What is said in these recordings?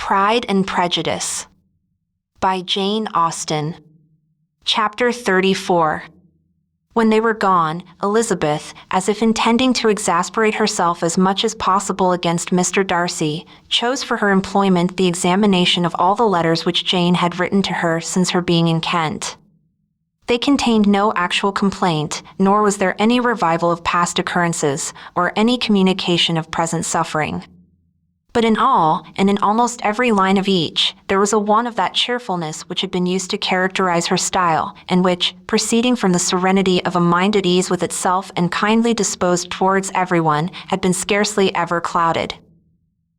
Pride and Prejudice by Jane Austen. Chapter 34. When they were gone, Elizabeth, as if intending to exasperate herself as much as possible against Mr. Darcy, chose for her employment the examination of all the letters which Jane had written to her since her being in Kent. They contained no actual complaint, nor was there any revival of past occurrences, or any communication of present suffering. But in all, and in almost every line of each, there was a want of that cheerfulness which had been used to characterize her style, and which, proceeding from the serenity of a mind at ease with itself and kindly disposed towards everyone, had been scarcely ever clouded.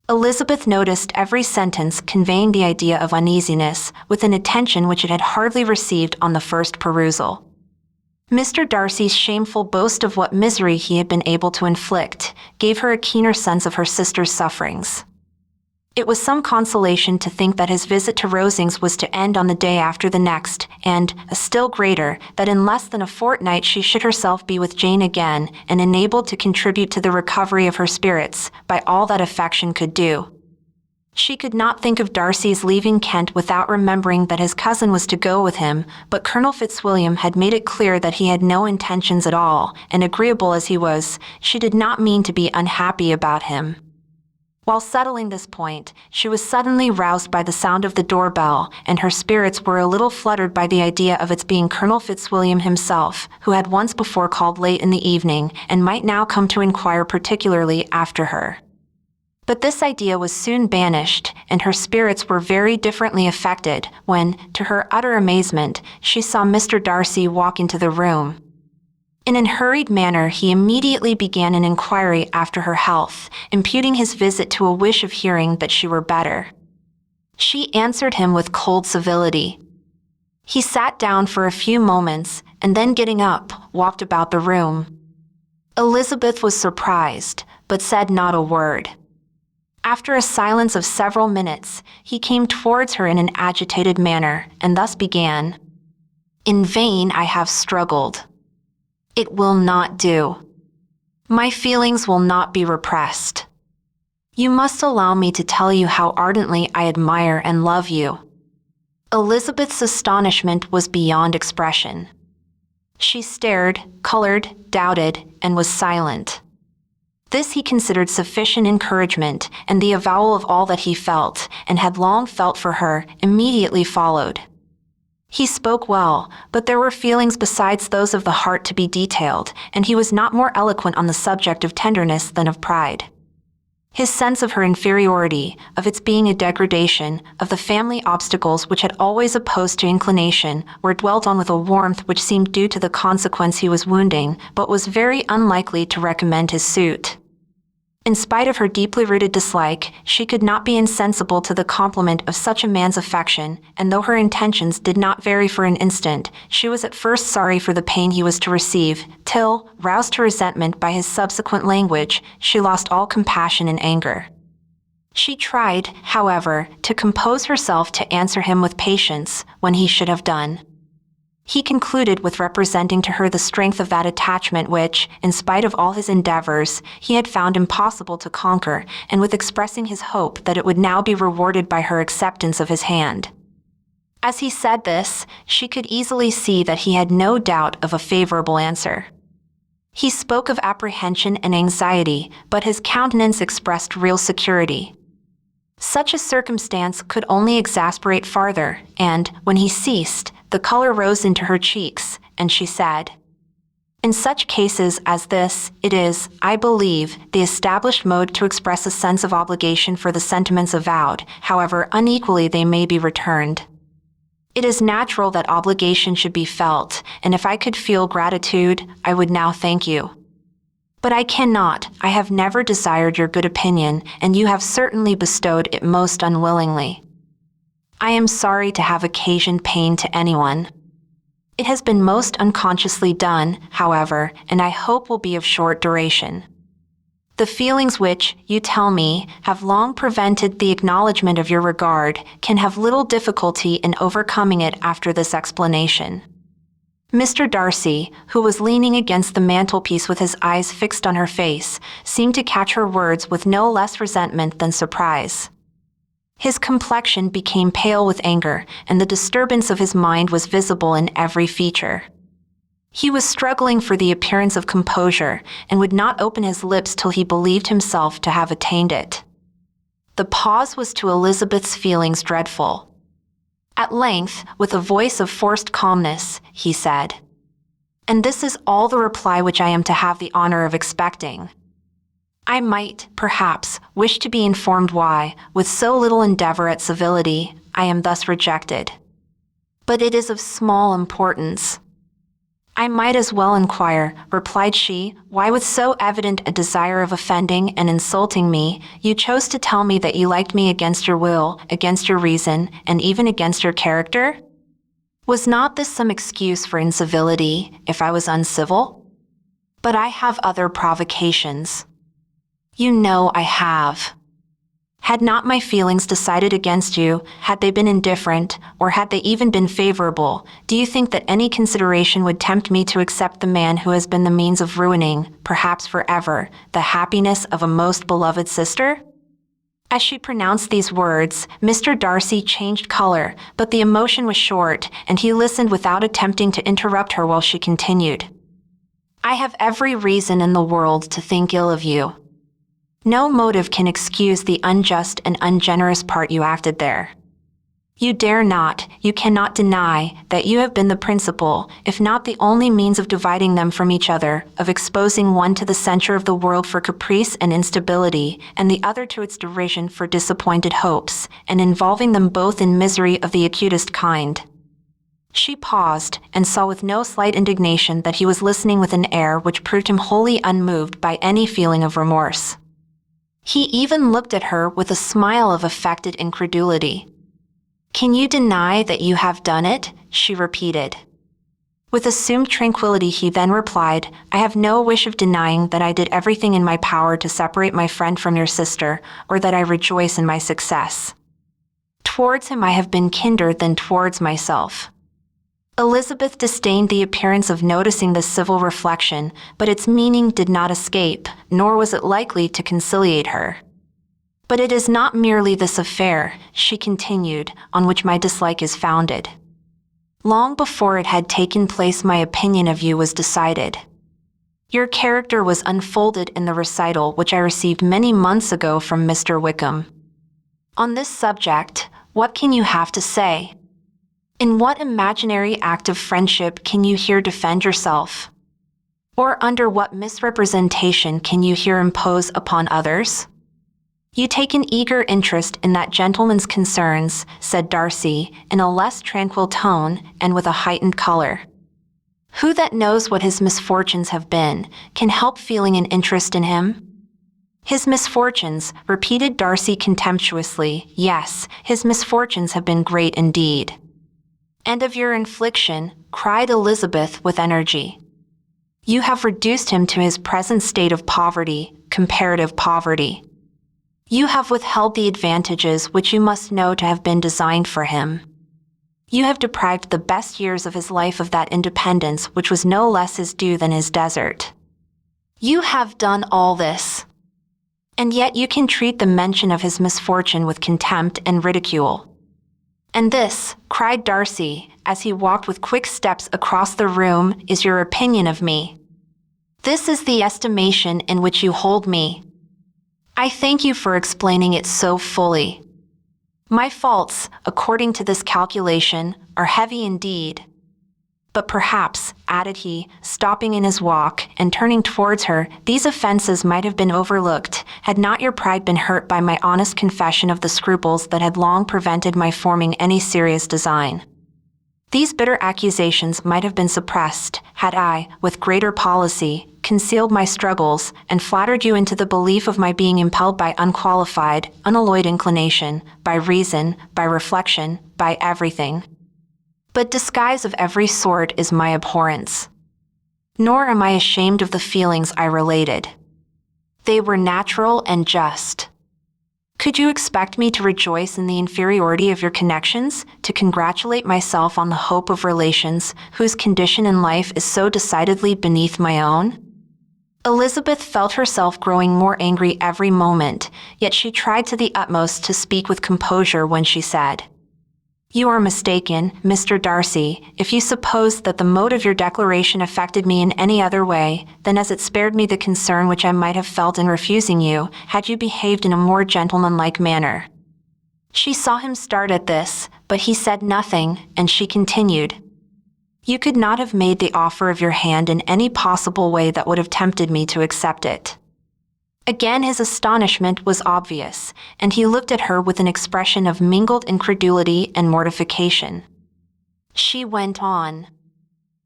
Elizabeth noticed every sentence conveying the idea of uneasiness, with an attention which it had hardly received on the first perusal. Mr. Darcy's shameful boast of what misery he had been able to inflict gave her a keener sense of her sister's sufferings. It was some consolation to think that his visit to Rosings was to end on the day after the next, and, a still greater, that in less than a fortnight she should herself be with Jane again and enabled to contribute to the recovery of her spirits by all that affection could do. She could not think of Darcy's leaving Kent without remembering that his cousin was to go with him, but Colonel Fitzwilliam had made it clear that he had no intentions at all, and agreeable as he was, she did not mean to be unhappy about him. While settling this point, she was suddenly roused by the sound of the doorbell, and her spirits were a little fluttered by the idea of its being Colonel Fitzwilliam himself, who had once before called late in the evening, and might now come to inquire particularly after her. But this idea was soon banished, and her spirits were very differently affected when, to her utter amazement, she saw Mr. Darcy walk into the room. In an hurried manner he immediately began an inquiry after her health, imputing his visit to a wish of hearing that she were better. She answered him with cold civility. He sat down for a few moments, and then getting up, walked about the room. Elizabeth was surprised, but said not a word. After a silence of several minutes, he came towards her in an agitated manner, and thus began, "In vain I have struggled. It will not do. My feelings will not be repressed. You must allow me to tell you how ardently I admire and love you." Elizabeth's astonishment was beyond expression. She stared, colored, doubted, and was silent. This he considered sufficient encouragement, and the avowal of all that he felt, and had long felt for her, immediately followed. He spoke well, but there were feelings besides those of the heart to be detailed, and he was not more eloquent on the subject of tenderness than of pride. His sense of her inferiority, of its being a degradation, of the family obstacles which had always opposed to inclination, were dwelt on with a warmth which seemed due to the consequence he was wounding, but was very unlikely to recommend his suit. In spite of her deeply rooted dislike, she could not be insensible to the compliment of such a man's affection, and though her intentions did not vary for an instant, she was at first sorry for the pain he was to receive, till, roused to resentment by his subsequent language, she lost all compassion and anger. She tried, however, to compose herself to answer him with patience, when he should have done. He concluded with representing to her the strength of that attachment which, in spite of all his endeavors, he had found impossible to conquer, and with expressing his hope that it would now be rewarded by her acceptance of his hand. As he said this, she could easily see that he had no doubt of a favorable answer. He spoke of apprehension and anxiety, but his countenance expressed real security. Such a circumstance could only exasperate farther, and, when he ceased, the color rose into her cheeks, and she said, "In such cases as this, it is, I believe, the established mode to express a sense of obligation for the sentiments avowed, however unequally they may be returned. It is natural that obligation should be felt, and if I could feel gratitude, I would now thank you. But I cannot. I have never desired your good opinion, and you have certainly bestowed it most unwillingly. I am sorry to have occasioned pain to anyone. It has been most unconsciously done, however, and I hope will be of short duration. The feelings which, you tell me, have long prevented the acknowledgement of your regard can have little difficulty in overcoming it after this explanation." Mr. Darcy, who was leaning against the mantelpiece with his eyes fixed on her face, seemed to catch her words with no less resentment than surprise. His complexion became pale with anger, and the disturbance of his mind was visible in every feature. He was struggling for the appearance of composure and would not open his lips till he believed himself to have attained it. The pause was to Elizabeth's feelings dreadful. At length, with a voice of forced calmness, he said, "And this is all the reply which I am to have the honor of expecting. I might, perhaps, wish to be informed why, with so little endeavor at civility, I am thus rejected. But it is of small importance." "I might as well inquire," replied she, "why with so evident a desire of offending and insulting me, you chose to tell me that you liked me against your will, against your reason, and even against your character? Was not this some excuse for incivility, if I was uncivil? But I have other provocations. You know I have. Had not my feelings decided against you, had they been indifferent, or had they even been favorable, do you think that any consideration would tempt me to accept the man who has been the means of ruining, perhaps forever, the happiness of a most beloved sister?" As she pronounced these words, Mr. Darcy changed color, but the emotion was short, and he listened without attempting to interrupt her while she continued. "I have every reason in the world to think ill of you. No motive can excuse the unjust and ungenerous part you acted there. You dare not, you cannot deny that you have been the principal, if not the only means of dividing them from each other, of exposing one to the censure of the world for caprice and instability, and the other to its derision for disappointed hopes, and involving them both in misery of the acutest kind." She paused, and saw with no slight indignation that he was listening with an air which proved him wholly unmoved by any feeling of remorse. He even looked at her with a smile of affected incredulity. "Can you deny that you have done it?" she repeated. With assumed tranquility he then replied, "I have no wish of denying that I did everything in my power to separate my friend from your sister, or that I rejoice in my success. Towards him I have been kinder than towards myself." Elizabeth disdained the appearance of noticing this civil reflection, but its meaning did not escape, nor was it likely to conciliate her. "But it is not merely this affair," she continued, "on which my dislike is founded. Long before it had taken place my opinion of you was decided. Your character was unfolded in the recital which I received many months ago from Mr. Wickham. On this subject, what can you have to say? In what imaginary act of friendship can you here defend yourself? Or under what misrepresentation can you here impose upon others? You take an eager interest in that gentleman's concerns," said Darcy, in a less tranquil tone and with a heightened color. "Who that knows what his misfortunes have been, can help feeling an interest in him?" "His misfortunes," repeated Darcy contemptuously. "Yes, his misfortunes have been great indeed." "And of your infliction," cried Elizabeth with energy. "You have reduced him to his present state of poverty, comparative poverty. You have withheld the advantages which you must know to have been designed for him. You have deprived the best years of his life of that independence which was no less his due than his desert. You have done all this. And yet you can treat the mention of his misfortune with contempt and ridicule. And this," cried Darcy, as he walked with quick steps across the room, "is your opinion of me. This is the estimation in which you hold me. I thank you for explaining it so fully. My faults, according to this calculation, are heavy indeed. But perhaps," added he, stopping in his walk and turning towards her, "these offenses might have been overlooked, had not your pride been hurt by my honest confession of the scruples that had long prevented my forming any serious design. These bitter accusations might have been suppressed, had I, with greater policy, concealed my struggles, and flattered you into the belief of my being impelled by unqualified, unalloyed inclination, by reason, by reflection, by everything. But disguise of every sort is my abhorrence. Nor am I ashamed of the feelings I related. They were natural and just. Could you expect me to rejoice in the inferiority of your connections, to congratulate myself on the hope of relations whose condition in life is so decidedly beneath my own? Elizabeth felt herself growing more angry every moment, yet she tried to the utmost to speak with composure when she said, "You are mistaken, Mr. Darcy, if you suppose that the mode of your declaration affected me in any other way than as it spared me the concern which I might have felt in refusing you, had you behaved in a more gentlemanlike manner." She saw him start at this, but he said nothing, and she continued, "You could not have made the offer of your hand in any possible way that would have tempted me to accept it." Again his astonishment was obvious, and he looked at her with an expression of mingled incredulity and mortification. She went on,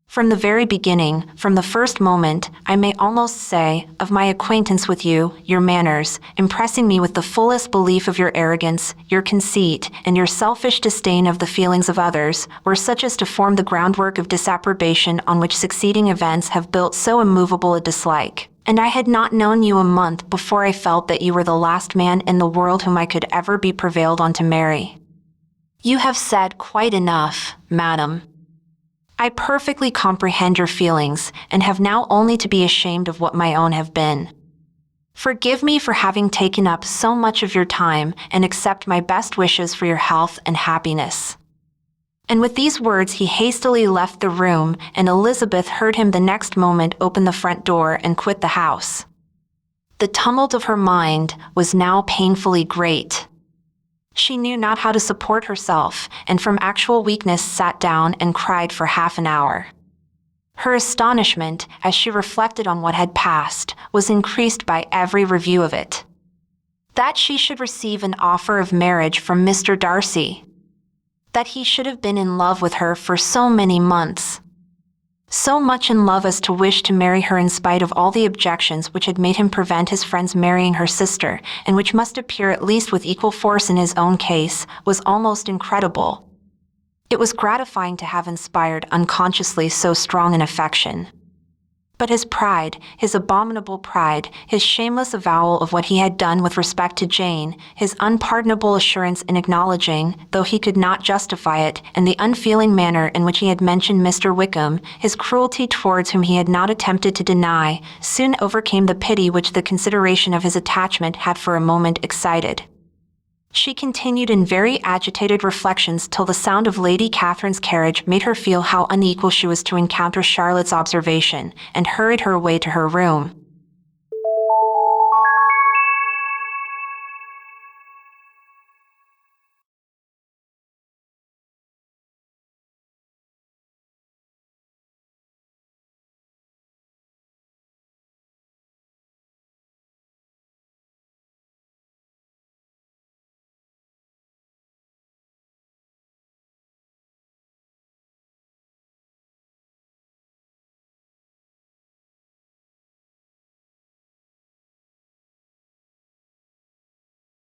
"From the very beginning, from the first moment, I may almost say, of my acquaintance with you, your manners, impressing me with the fullest belief of your arrogance, your conceit, and your selfish disdain of the feelings of others, were such as to form the groundwork of disapprobation on which succeeding events have built so immovable a dislike. And I had not known you a month before I felt that you were the last man in the world whom I could ever be prevailed on to marry." "You have said quite enough, madam. I perfectly comprehend your feelings, and have now only to be ashamed of what my own have been. Forgive me for having taken up so much of your time, and accept my best wishes for your health and happiness." And with these words he hastily left the room, and Elizabeth heard him the next moment open the front door and quit the house. The tumult of her mind was now painfully great. She knew not how to support herself, and from actual weakness sat down and cried for half an hour. Her astonishment, as she reflected on what had passed, was increased by every review of it. That she should receive an offer of marriage from Mr. Darcy. That he should have been in love with her for so many months. So much in love as to wish to marry her in spite of all the objections which had made him prevent his friends marrying her sister, and which must appear at least with equal force in his own case, was almost incredible. It was gratifying to have inspired unconsciously so strong an affection. But his pride, his abominable pride, his shameless avowal of what he had done with respect to Jane, his unpardonable assurance in acknowledging, though he could not justify it, and the unfeeling manner in which he had mentioned Mr. Wickham, his cruelty towards whom he had not attempted to deny, soon overcame the pity which the consideration of his attachment had for a moment excited. She continued in very agitated reflections till the sound of Lady Catherine's carriage made her feel how unequal she was to encounter Charlotte's observation, and hurried her away to her room.